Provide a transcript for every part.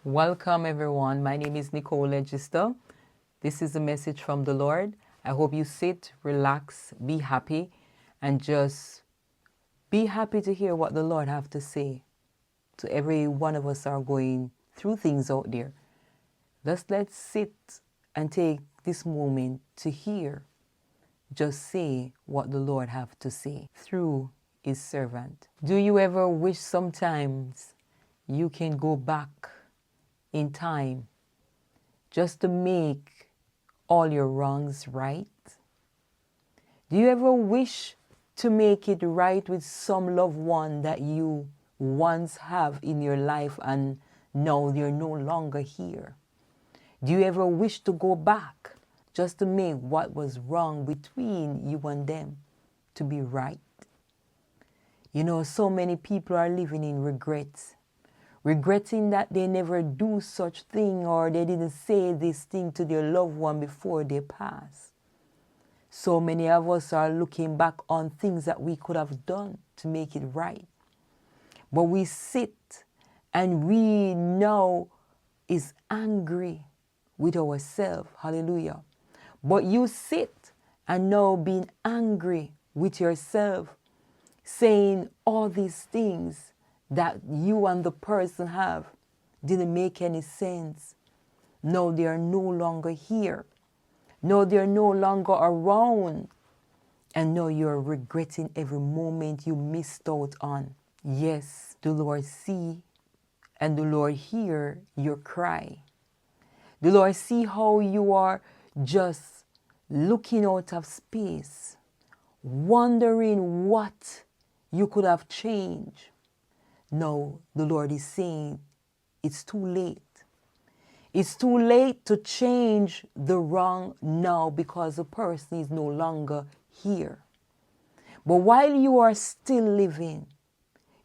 Welcome, everyone. My name is Nicole Legister. This is a message from the Lord. I hope you sit, relax, be happy, and just be happy to hear what the Lord have to say. To every one of us are going through things out there. Let's sit and take this moment to hear. Just say what the Lord have to say through His servant. Do you ever wish sometimes you can go back in time just to make all your wrongs right? Do you ever wish to make it right with some loved one that you once have in your life and now they're no longer here? Do you ever wish to go back just to make what was wrong between you and them to be right? You know, so many people are living in regrets, regretting that they never do such thing or they didn't say this thing to their loved one before they pass. So many of us are looking back on things that we could have done to make it right. But we sit and we now is angry with ourselves. Hallelujah. But you sit and now being angry with yourself, saying all these things that you and the person have didn't make any sense. No, they are no longer here. No, they're no longer around. And now you're regretting every moment you missed out on. Yes, the Lord see and the Lord hear your cry. The Lord see how you are just looking out of space, wondering what you could have changed. No, the Lord is saying it's too late. It's too late to change the wrong now because the person is no longer here. But while you are still living,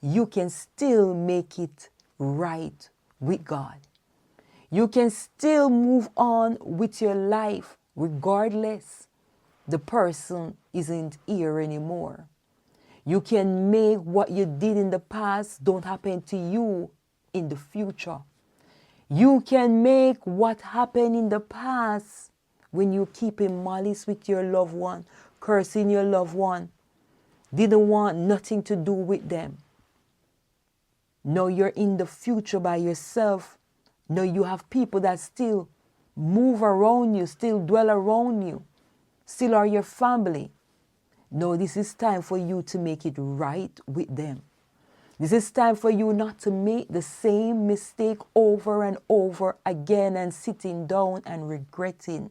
you can still make it right with God. You can still move on with your life regardless the person isn't here anymore. You can make what you did in the past don't happen to you in the future. You can make what happened in the past when you keep in malice with your loved one, cursing your loved one, didn't want nothing to do with them. Now you're in the future by yourself. Now you have people that still move around you, still dwell around you, still are your family. No, this is time for you to make it right with them. This is time for you not to make the same mistake over and over again and sitting down and regretting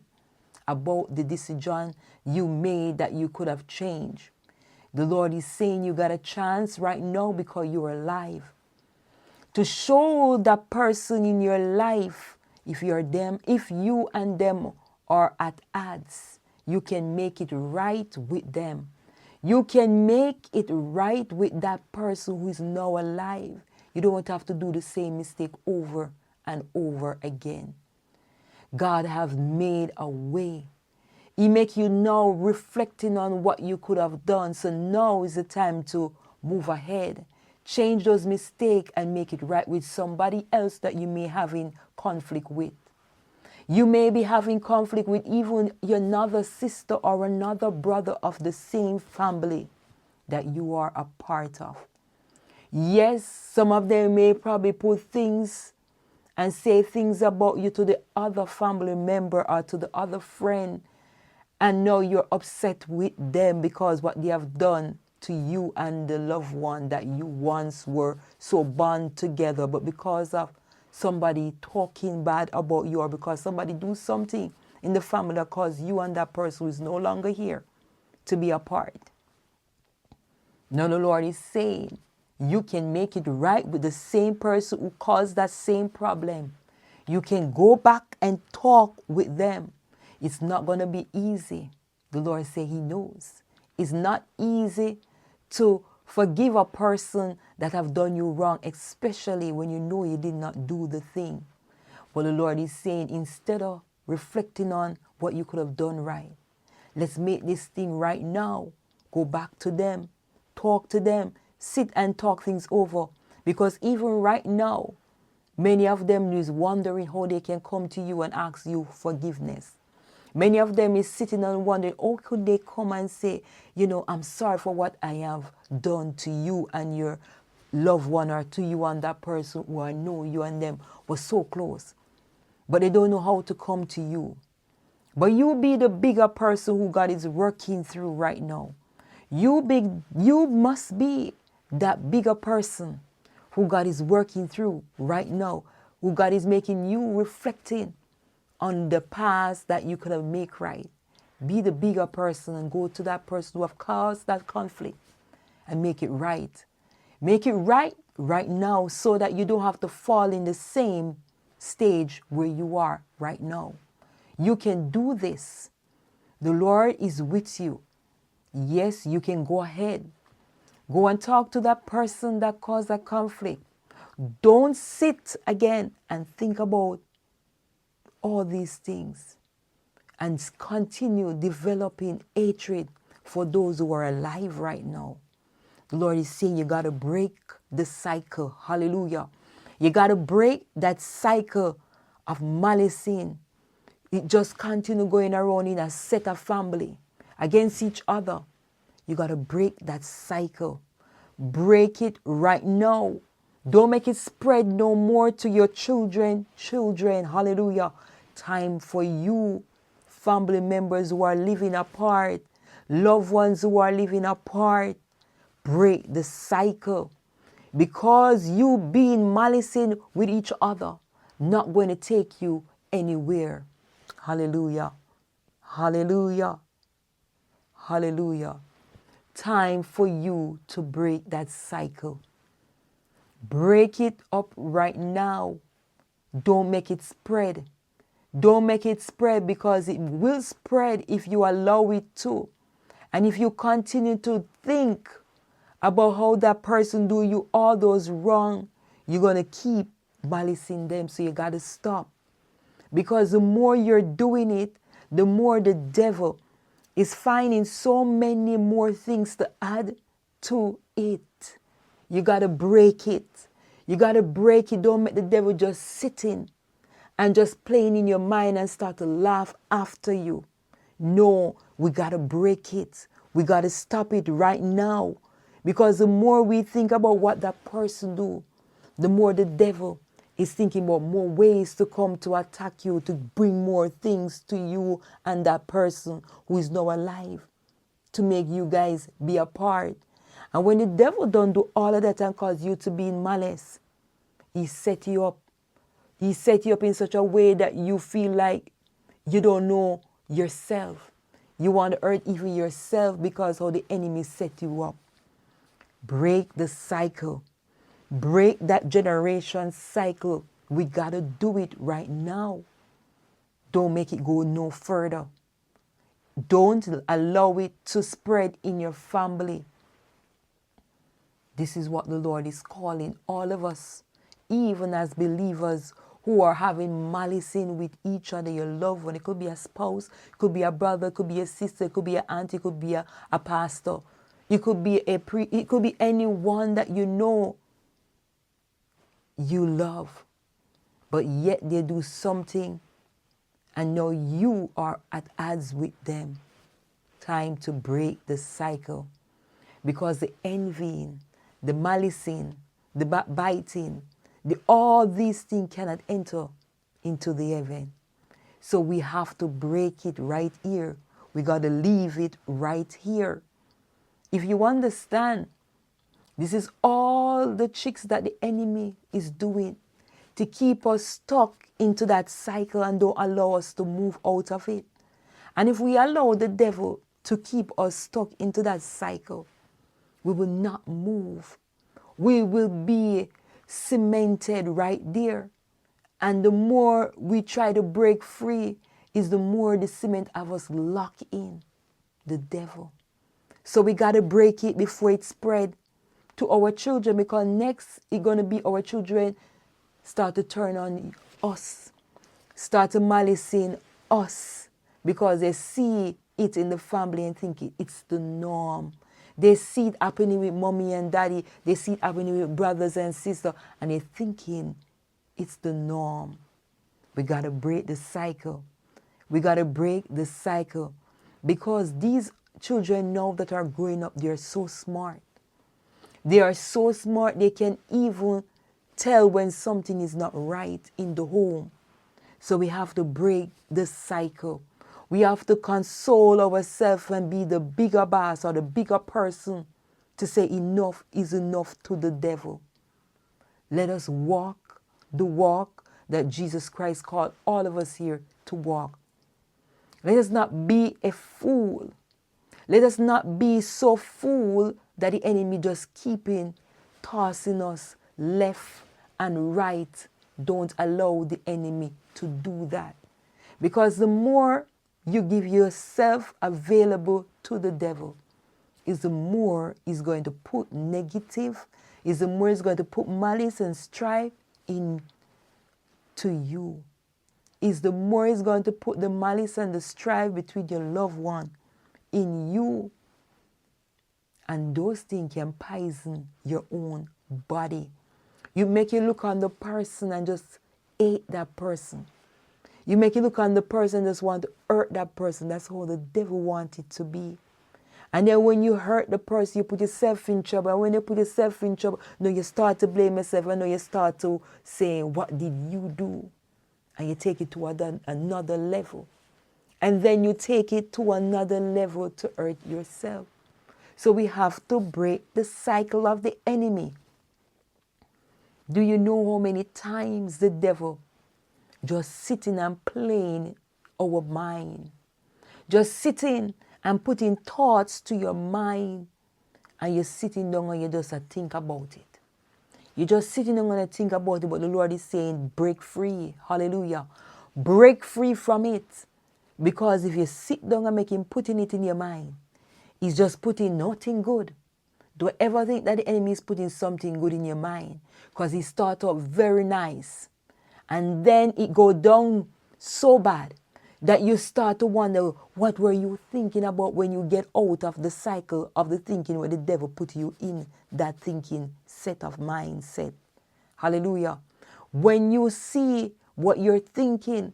about the decision you made that you could have changed. The Lord is saying you got a chance right now because you're alive to show that person in your life, if you and them are at odds, you can make it right with them. You can make it right with that person who is now alive. You don't have to do the same mistake over and over again. God have made a way. He make you now reflecting on what you could have done. So now is the time to move ahead. Change those mistakes and make it right with somebody else that you may have in conflict with. You may be having conflict with even another sister or another brother of the same family that you are a part of. Yes, some of them may probably put things and say things about you to the other family member or to the other friend, and now you're upset with them because what they have done to you and the loved one that you once were so bound together, but because of somebody talking bad about you or because somebody do something in the family that caused you and that person who is no longer here to be apart. Now the Lord is saying you can make it right with the same person who caused that same problem. You can go back and talk with them. It's not going to be easy. The Lord said He knows. It's not easy to forgive a person that have done you wrong, especially when you know you did not do the thing. But the Lord is saying, instead of reflecting on what you could have done right, let's make this thing right now. Go back to them, talk to them, sit and talk things over. Because even right now, Many of them is wondering how they can come to you and ask you forgiveness. Many of them is sitting and wondering, how could they come and say, I'm sorry for what I have done to you and your loved one, or to you and that person who I know you and them were so close. But they don't know how to come to you. But you be the bigger person who God is working through right now. You must be that bigger person who God is working through right now, who God is making you reflecting on the past that you could have made right. Be the bigger person and go to that person who have caused that conflict and make it right. Make it right now, so that you don't have to fall in the same stage where you are right now. You can do this. The Lord is with you. Yes, you can go ahead. Go and talk to that person that caused that conflict. Don't sit again and think about all these things and continue developing hatred for those who are alive right now. The Lord is saying you got to break the cycle. Hallelujah. You got to break that cycle of malicing. It just continue going around in a set of family against each other. You got to break that cycle. Break it right now. Don't make it spread no more to your children. Hallelujah. Time for you, family members who are living apart, loved ones who are living apart. Break the cycle. Because you being malicing with each other, not going to take you anywhere. Hallelujah. Hallelujah. Hallelujah. Time for you to break that cycle. Break it up right now. Don't make it spread. Don't make it spread, because it will spread if you allow it to. And if you continue to think about how that person do you all those wrong, you're going to keep malicing them. So you got to stop. Because the more you're doing it, the more the devil is finding so many more things to add to it. You got to break it. You got to break it. Don't make the devil just sitting and just playing in your mind and start to laugh after you. No, we got to break it. We got to stop it right now. Because the more we think about what that person do, the more the devil is thinking about more ways to come to attack you, to bring more things to you and that person who is now alive, to make you guys be apart. And when the devil don't do all of that and cause you to be in malice, he set you up. He set you up in such a way that you feel like you don't know yourself. You want to hurt even yourself because how the enemy set you up. Break the cycle. Break that generation cycle. We got to do it right now. Don't make it go no further. Don't allow it to spread in your family. This is what the Lord is calling all of us, even as believers who are having malice in with each other, your loved one. It could be a spouse, it could be a brother, it could be a sister, it could be an auntie, it could be a pastor. It could be it could be anyone that you know you love, but yet they do something and now you are at odds with them. Time to break the cycle, because the envying, the malicing, the backbiting, all these things cannot enter into the heaven. So we have to break it right here. We got to leave it right here. If you understand, this is all the tricks that the enemy is doing to keep us stuck into that cycle and don't allow us to move out of it. And if we allow the devil to keep us stuck into that cycle, we will not move. We will be cemented right there. And the more we try to break free, is the more the cement of us lock in the devil. So we got to break it before it spread to our children, because next it's going to be our children start to turn on us, start to malicing us, because they see it in the family and think it's the norm. They see it happening with mommy and daddy. They see it happening with brothers and sisters, and they're thinking it's the norm. We got to break the cycle. We got to break the cycle because these children now that are growing up, they're so smart. They are so smart they can even tell when something is not right in the home. So we have to break the cycle. We have to console ourselves and be the bigger boss or the bigger person to say enough is enough to the devil. Let us walk the walk that Jesus Christ called all of us here to walk. Let us not be a fool. Let us not be so fool that the enemy just keeping tossing us left and right. Don't allow the enemy to do that. Because the more you give yourself available to the devil, is the more he's going to put negative, is the more he's going to put malice and strife in to you. Is the more he's going to put the malice and the strife between your loved one in you. And those things can poison your own body. You make you look on the person and just hate that person. You make you look on the person and just want to hurt that person. That's how the devil wants it to be. And then when you hurt the person, you put yourself in trouble. And when you put yourself in trouble, now you start to blame yourself. And now you start to say, what did you do? And you take it to another level. And then you take it to another level to hurt yourself. So we have to break the cycle of the enemy. Do you know how many times the devil just sitting and playing our mind? Just sitting and putting thoughts to your mind, and you're sitting down and you just think about it. You're just sitting down and think about it, but the Lord is saying, break free. Hallelujah. Break free from it. Because if you sit down and make him putting it in your mind, he's just putting nothing good. Don't ever think that the enemy is putting something good in your mind, because he starts off very nice. And then it go down so bad that you start to wonder, what were you thinking about when you get out of the cycle of the thinking where the devil put you in that thinking set of mindset. Hallelujah. When you see what you're thinking,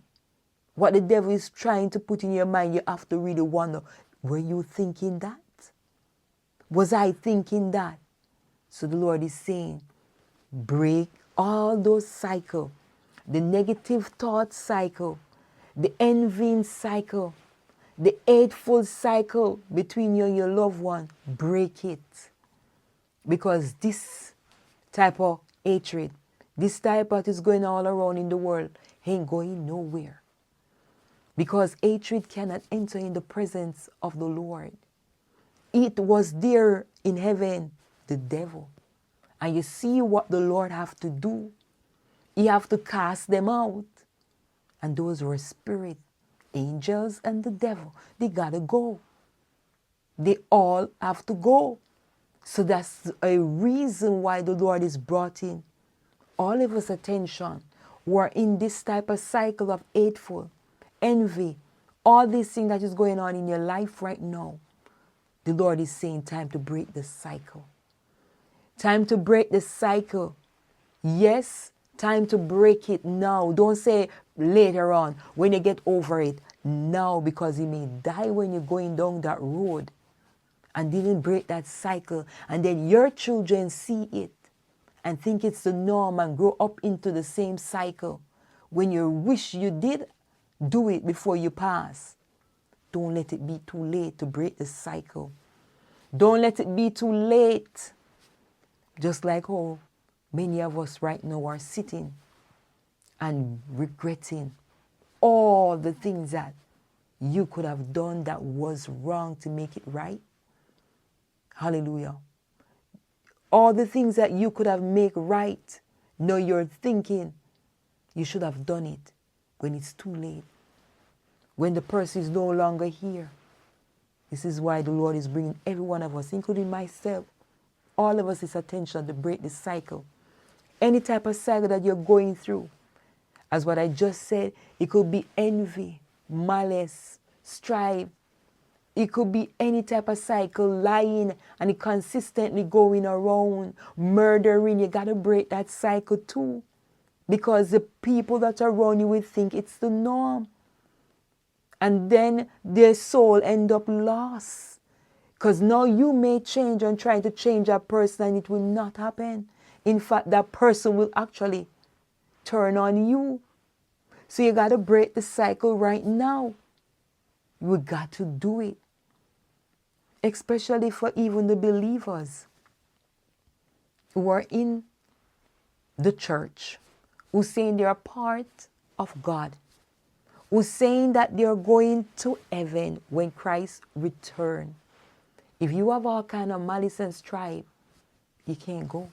what the devil is trying to put in your mind, you have to really wonder, were you thinking that? Was I thinking that? So the Lord is saying, break all those cycles, the negative thought cycle, the envying cycle, the hateful cycle between you and your loved one. Break it. Because this type of hatred, this type of is going all around in the world, ain't going nowhere. Because hatred cannot enter in the presence of the Lord. It was there in heaven, the devil. And you see what the Lord have to do. He have to cast them out. And those were spirit, angels, and the devil. They gotta go. They all have to go. So that's a reason why the Lord is brought in all of us attention. We're in this type of cycle of hateful, envy, all these things that is going on in your life right now. The Lord is saying, time to break the cycle. Time to break the cycle. Yes, time to break it now. Don't say later on when you get over it. Now, because you may die when you're going down that road and didn't break that cycle. And then your children see it and think it's the norm and grow up into the same cycle. When you wish you did do it before you pass. Don't let it be too late to break the cycle. Don't let it be too late. Just like how many of us right now are sitting and regretting all the things that you could have done that was wrong to make it right. Hallelujah. All the things that you could have made right, now you're thinking you should have done it when it's too late. When the person is no longer here. This is why the Lord is bringing every one of us, including myself, all of us, his attention to break the cycle. Any type of cycle that you're going through, as what I just said, it could be envy, malice, strife. It could be any type of cycle, lying, and it consistently going around, murdering. You got to break that cycle too. because the people that are around you will think it's the norm. And then their soul end up lost. Because now you may change and try to change that person and it will not happen. In fact, that person will actually turn on you. So you got to break the cycle right now. You got to do it. Especially for even the believers who are in the church, who saying they are part of God, who saying that they are going to heaven when Christ returns. If you have all kind of malice and strife, you can't go.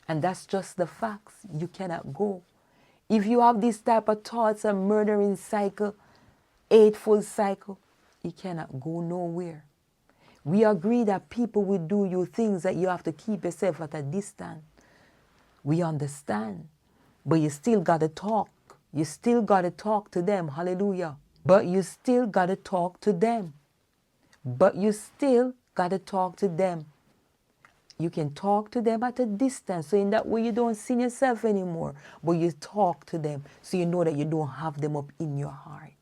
And that's just the facts. You cannot go. If you have this type of thoughts and murdering cycle, hateful cycle, you cannot go nowhere. We agree that people will do you things that you have to keep yourself at a distance. We understand. But you still got to talk. You still got to talk to them. Hallelujah. But you still got to talk to them. But you still got to talk to them. You can talk to them at a distance. So in that way you don't see yourself anymore. But you talk to them so you know that you don't have them up in your heart.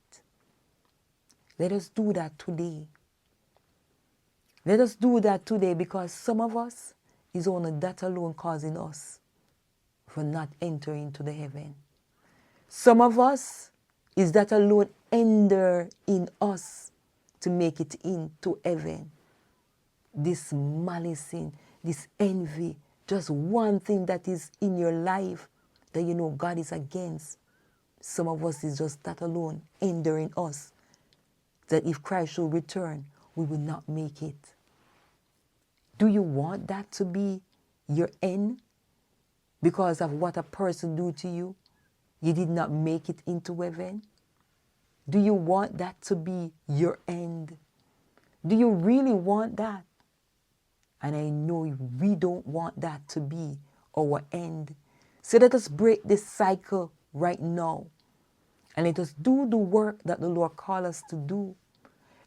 Let us do that today. Let us do that today, because some of us is only that alone causing us for not entering into the heaven. Some of us is that alone hinder in us to make it into heaven. This malice, this envy, just one thing that is in your life that you know God is against. Some of us is just that alone hindering us, that if Christ should return, we will not make it. Do you want that to be your end? Because of what a person do to you, you did not make it into heaven? Do you want that to be your end? Do you really want that? And I know we don't want that to be our end. So let us break this cycle right now. And let us do the work that the Lord called us to do.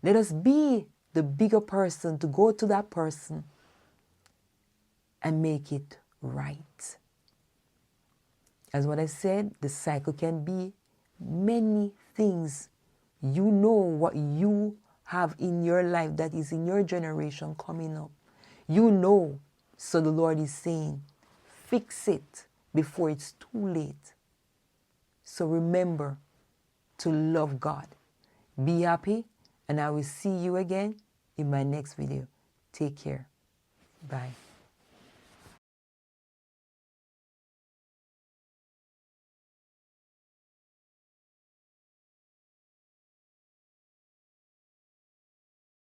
Let us be the bigger person to go to that person and make it right. As what I said, the cycle can be many things. You know what you have in your life that is in your generation coming up. You know. So the Lord is saying, fix it before it's too late. So remember to love God. Be happy, and I will see you again in my next video. Take care. Bye.